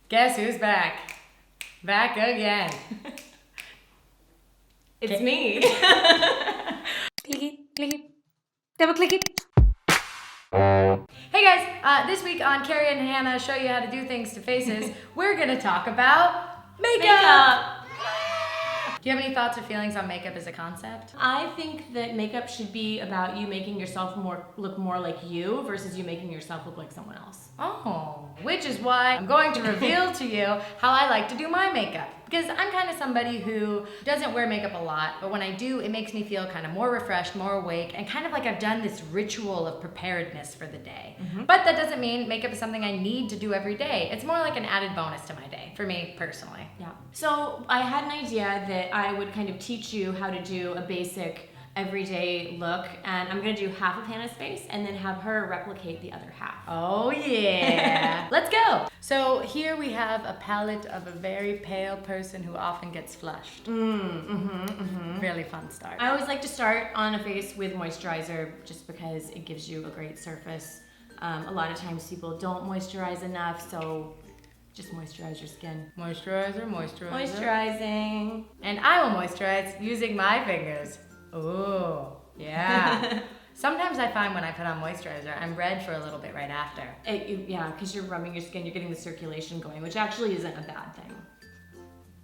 Guess who's back? Back again. It's me. Clicky, clicky, double clicky. Hey guys, this week on Carrie and Hannah Show You How to Do Things to Faces, we're gonna talk about makeup. Do you have any thoughts or feelings on makeup as a concept? I think that makeup should be about you making yourself look more like you versus you making yourself look like someone else. Oh, which is why I'm going to reveal to you how I like to do my makeup. Because I'm kind of somebody who doesn't wear makeup a lot, but when I do, it makes me feel kind of more refreshed, more awake, and kind of like I've done this ritual of preparedness for the day. But that doesn't mean makeup is something I need to do every day. It's more like an added bonus to my day, for me personally. Yeah. So I had an idea that I would kind of teach you how to do a basic everyday look, and I'm gonna do half of Hannah's face and then have her replicate the other half. Oh yeah. Let's go. So here we have a palette of a very pale person who often gets flushed. Really fun start. I always like to start on a face with moisturizer just because it gives you a great surface. A lot of times people don't moisturize enough, so just moisturize your skin. Moisturizer. Moisturizing. And I will moisturize using my fingers. Ooh, yeah. Sometimes I find when I put on moisturizer, I'm red for a little bit right after. Yeah, because you're rubbing your skin, you're getting the circulation going, which actually isn't a bad thing.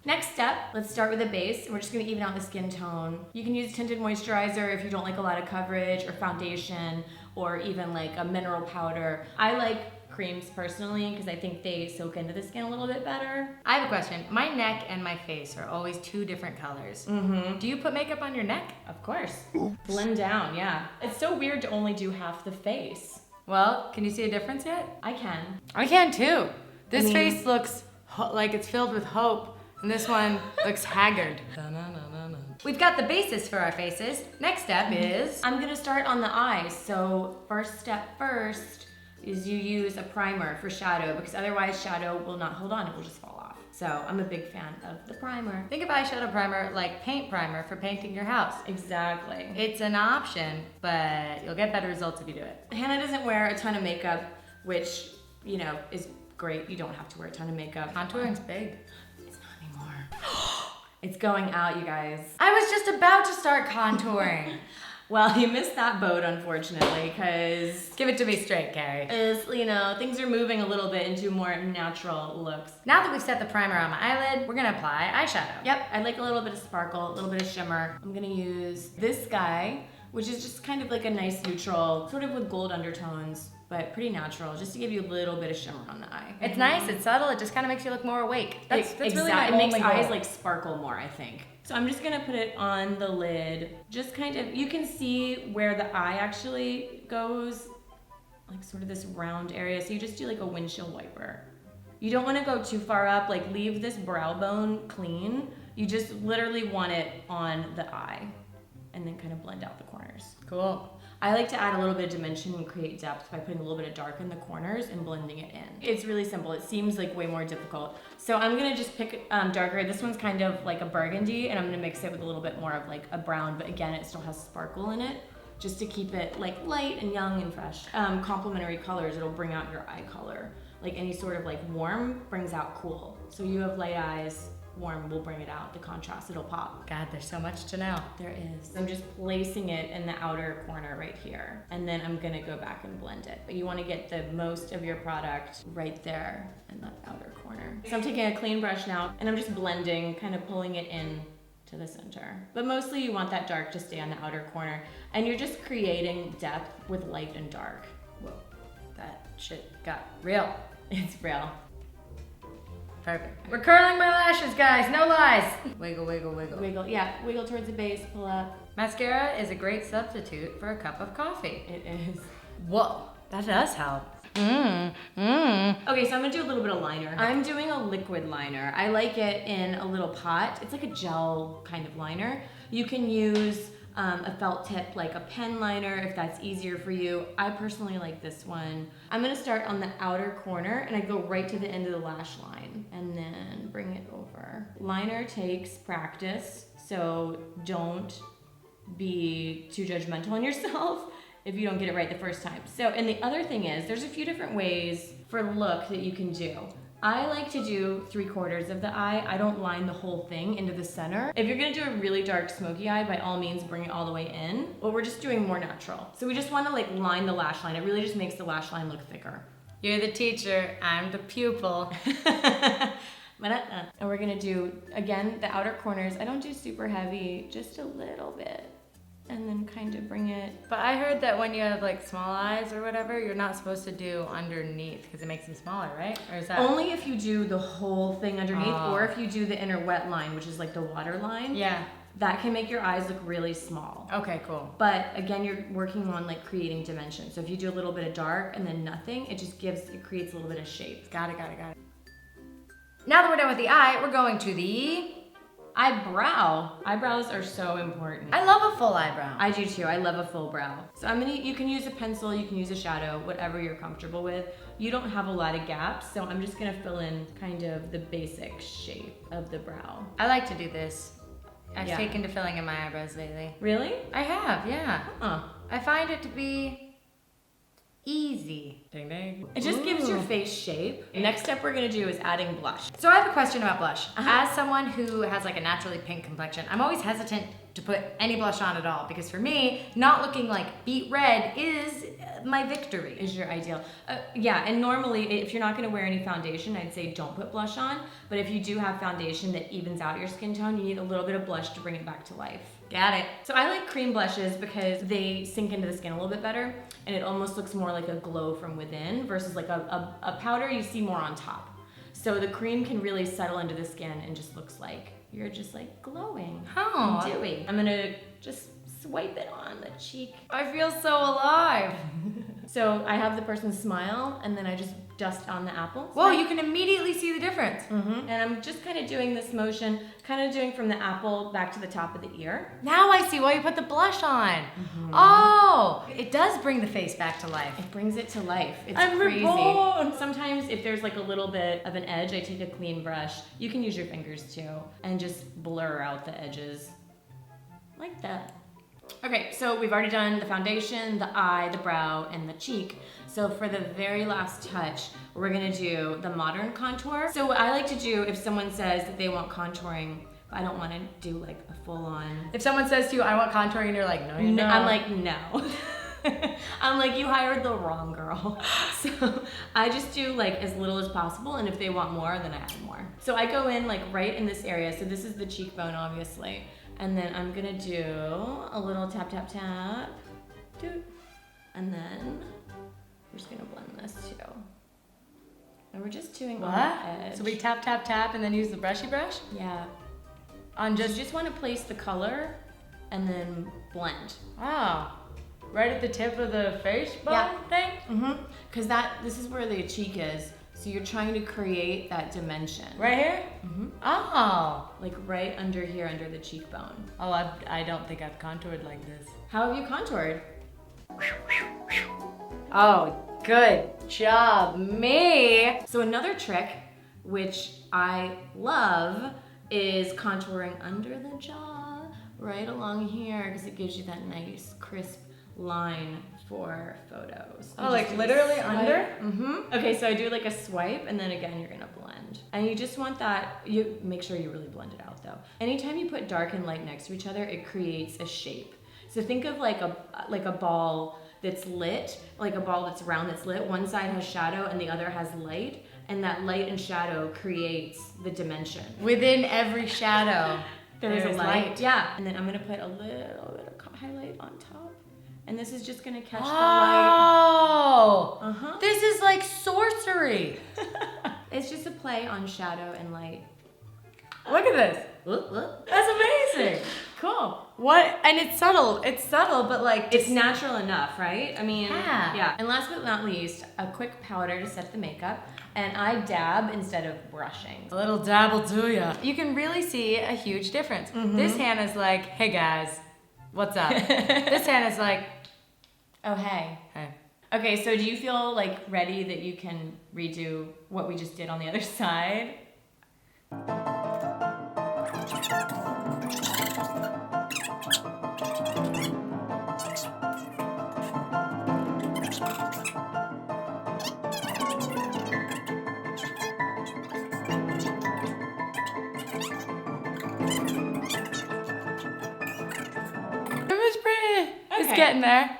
Next step, let's start with a base. We're just gonna even out the skin tone. You can use tinted moisturizer if you don't like a lot of coverage, or foundation, or even like a mineral powder. I like creams personally because I think they soak into the skin a little bit better. I have a question. My neck and my face are always two different colors. Do you put makeup on your neck? Of course. Blend down, yeah. It's so weird to only do half the face. Well, can you see a difference yet? I can. I can too. This face looks like it's filled with hope, and this one looks haggard. We've got the basis for our faces. Next step is... I'm gonna start on the eyes. So first step first is you use a primer for shadow, because otherwise shadow will not hold on, it will just fall off. So I'm a big fan of the primer. Think of eyeshadow primer like paint primer for painting your house. Exactly. It's an option, but you'll get better results if you do it. Hannah doesn't wear a ton of makeup, which, you know, is great. You don't have to wear a ton of makeup. Contouring's big. It's not anymore. It's going out, you guys. I was just about to start contouring. Well, you missed that boat, unfortunately, because... Give it to me straight, Carrie. You know, things are moving a little bit into more natural looks. Now that we've set the primer on my eyelid, we're gonna apply eyeshadow. Yep, I like a little bit of sparkle, a little bit of shimmer. I'm gonna use this guy, which is just kind of like a nice neutral, sort of with gold undertones, but pretty natural, just to give you a little bit of shimmer on the eye. It's nice, it's subtle, it just kind of makes you look more awake. That's really my It makes only eyes goal. like sparkle more, I think. So I'm just gonna put it on the lid. Just kind of, you can see where the eye actually goes, like sort of this round area. So you just do like a windshield wiper. You don't wanna go too far up, like leave this brow bone clean. You just literally want it on the eye and then kind of blend out the corners. Cool. I like to add a little bit of dimension and create depth by putting a little bit of dark in the corners and blending it in. It's really simple. It seems like way more difficult. So I'm gonna just pick darker. This one's kind of like a burgundy, and I'm gonna mix it with a little bit more of like a brown, but again, it still has sparkle in it, just to keep it like light and young and fresh. Complementary colors, it'll bring out your eye color. Like any sort of like warm brings out cool. So you have light eyes, warm will bring it out, the contrast, it'll pop. God, there's so much to know. There is. I'm just placing it in the outer corner right here. And then I'm gonna go back and blend it. But you wanna get the most of your product right there in that outer corner. So I'm taking a clean brush now and I'm just blending, kind of pulling it in to the center. But mostly you want that dark to stay on the outer corner. And you're just creating depth with light and dark. Whoa, that shit got real. It's real. Perfect. We're curling my lashes, guys, no lies. Wiggle, wiggle, wiggle. Wiggle, yeah, wiggle towards the base, pull up. Mascara is a great substitute for a cup of coffee. It is. Whoa, that does help. Okay, so I'm gonna do a little bit of liner. I'm doing a liquid liner. I like it in a little pot. It's like a gel kind of liner. You can use a felt tip like a pen liner if that's easier for you. I personally like this one. I'm gonna start on the outer corner and I go right to the end of the lash line and then bring it over. Liner takes practice, so don't be too judgmental on yourself if you don't get it right the first time. So, and the other thing is, there's a few different ways for look that you can do. I like to do 3/4 of the eye. I don't line the whole thing into the center. If you're gonna do a really dark smoky eye, by all means bring it all the way in, but we're just doing more natural. So we just wanna like line the lash line. It really just makes the lash line look thicker. You're the teacher, I'm the pupil. And we're gonna do, again, the outer corners. I don't do super heavy, just a little bit. And then kind of bring it. But I heard that when you have like small eyes or whatever, you're not supposed to do underneath because it makes them smaller, right? Or is that Only if you do the whole thing underneath, or if you do the inner wet line, which is like the water line. Yeah. That can make your eyes look really small. Okay, cool. But again, you're working on like creating dimension. So if you do a little bit of dark and then nothing, it creates a little bit of shape. Got it. Now that we're done with the eye, we're going to the eyebrow. Eyebrows are so important. I love a full eyebrow. I do too. I love a full brow. So you can use a pencil, you can use a shadow, whatever you're comfortable with. You don't have a lot of gaps, so I'm just gonna fill in kind of the basic shape of the brow. I like to do this. I've taken to filling in my eyebrows lately. Really? I have, yeah. Huh. I find it to be easy. Ding ding. It just gives your face shape. The next step we're gonna do is adding blush. So I have a question about blush. As someone who has like a naturally pink complexion, I'm always hesitant to put any blush on at all because for me, not looking like beet red is my victory. Is your ideal. Yeah, and normally if you're not gonna wear any foundation, I'd say don't put blush on. But if you do have foundation that evens out your skin tone, you need a little bit of blush to bring it back to life. Got it. So I like cream blushes because they sink into the skin a little bit better and it almost looks more like a glow from within versus like a powder you see more on top. So the cream can really settle into the skin and just looks like you're just like glowing and dewy. I'm gonna just swipe it on the cheek. I feel so alive. So I have the person smile and then I just dust on the apple. Whoa, you can immediately see the difference. And I'm just kind of doing this motion, kind of doing from the apple back to the top of the ear. Now I see why you put the blush on. Oh, it does bring the face back to life. It brings it to life. It's I'm crazy. reborn. Sometimes if there's like a little bit of an edge, I take a clean brush. You can use your fingers too and just blur out the edges like that. Okay, so we've already done the foundation, the eye, the brow, and the cheek. So for the very last touch, we're gonna do the modern contour. So what I like to do if someone says that they want contouring, but I don't wanna do like a full on. If someone says to you, I want contouring, and you're like, no, you're not. I'm like, no. I'm like, you hired the wrong girl. So I just do like as little as possible, and if they want more, then I add more. So I go in like right in this area. So this is the cheekbone, obviously. And then I'm gonna do a little tap, tap, tap. And then we're just gonna blend this too. And we're just doing on the edge. So we tap, tap, tap, and then use the brushy brush? Yeah. On You just wanna place the color and then blend. Wow. Right at the tip of the face bone thing? Cause this is where the cheek is. So you're trying to create that dimension. Right here? Oh. Like right under here, under the cheekbone. Oh, I don't think I've contoured like this. How have you contoured? Oh, good job, me. So another trick, which I love, is contouring under the jaw, right along here, because it gives you that nice, crisp line for photos. Oh, like literally under? Okay, so I do like a swipe, and then again, you're gonna blend. And you just want that, you make sure you really blend it out though. Anytime you put dark and light next to each other, it creates a shape. So think of like a ball that's lit, like a ball that's round that's lit. One side has shadow and the other has light, and that light and shadow creates the dimension. Within every shadow, there's a light. Yeah, and then I'm gonna put a little bit of highlight on top. And this is just gonna catch the light. Oh! This is like sorcery. It's just a play on shadow and light. Look at this. That's amazing. Cool. What? And it's subtle. It's subtle, but like it's natural enough, right? I mean, yeah. And last but not least, a quick powder to set the makeup. And I dab instead of brushing. A little dab will do ya. You can really see a huge difference. This hand is like, hey guys, what's up? This hand is like, oh hey. hey. Okay, so do you feel like ready that you can redo what we just did on the other side? It's getting there.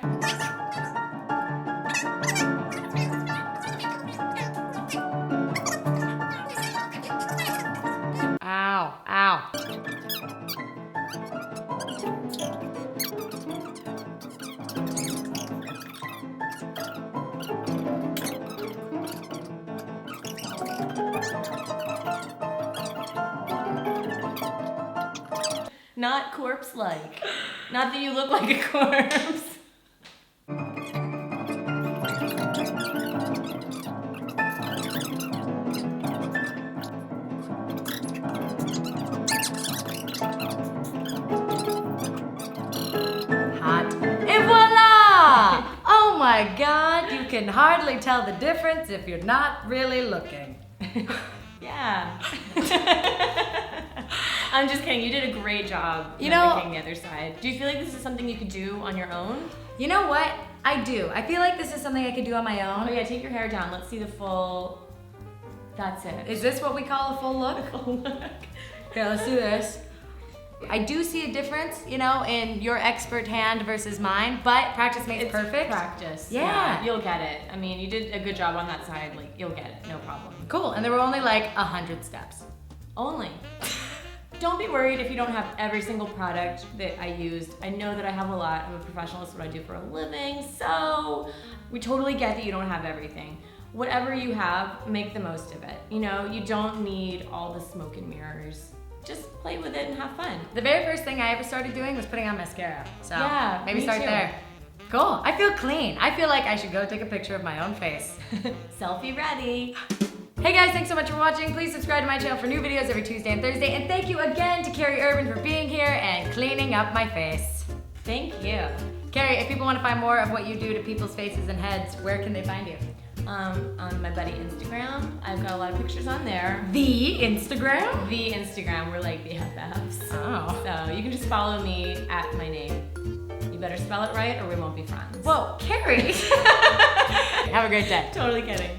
Ow, ow. Not corpse-like. Not that you look like a corpse. Hot. Et voila! Oh my God, you can hardly tell the difference if you're not really looking. Yeah. I'm just kidding. You did a great job You know- mimicking the other side. Do you feel like this is something you could do on your own? You know what? I do. I feel like this is something I could do on my Oh own. yeah, take your hair down. Let's see the full. That's it. Is this what we call a full look? Here, let's do this. I do see a difference, you know, in your expert hand versus mine, but practice makes It's perfect. practice. Yeah. You'll get it. I mean, you did a good job on that side. Like, you'll get it. No problem. Cool, and there were only like 100 steps. Only. Don't be worried if you don't have every single product that I used. I know that I have a lot. I'm a professional. It's what I do for a living. So we totally get that you don't have everything. Whatever you have, make the most of it. You know, you don't need all the smoke and mirrors. Just play with it and have fun. The very first thing I ever started doing was putting on mascara. So Yeah, maybe me start too. there. Cool, I feel clean. I feel like I should go take a picture of my own face. Selfie ready. Hey guys, thanks so much for watching. Please subscribe to my channel for new videos every Tuesday and Thursday. And thank you again to Carrie Urban for being here and cleaning up my face. Thank you. Carrie, if people want to find more of what you do to people's faces and heads, where can they find you? On my buddy Instagram. I've got a lot of pictures on there. The Instagram? The Instagram, we're like BFFs. Oh. So you can just follow me at my name. You better spell it right or we won't be friends. Whoa, Carrie! Have a great day. Totally kidding.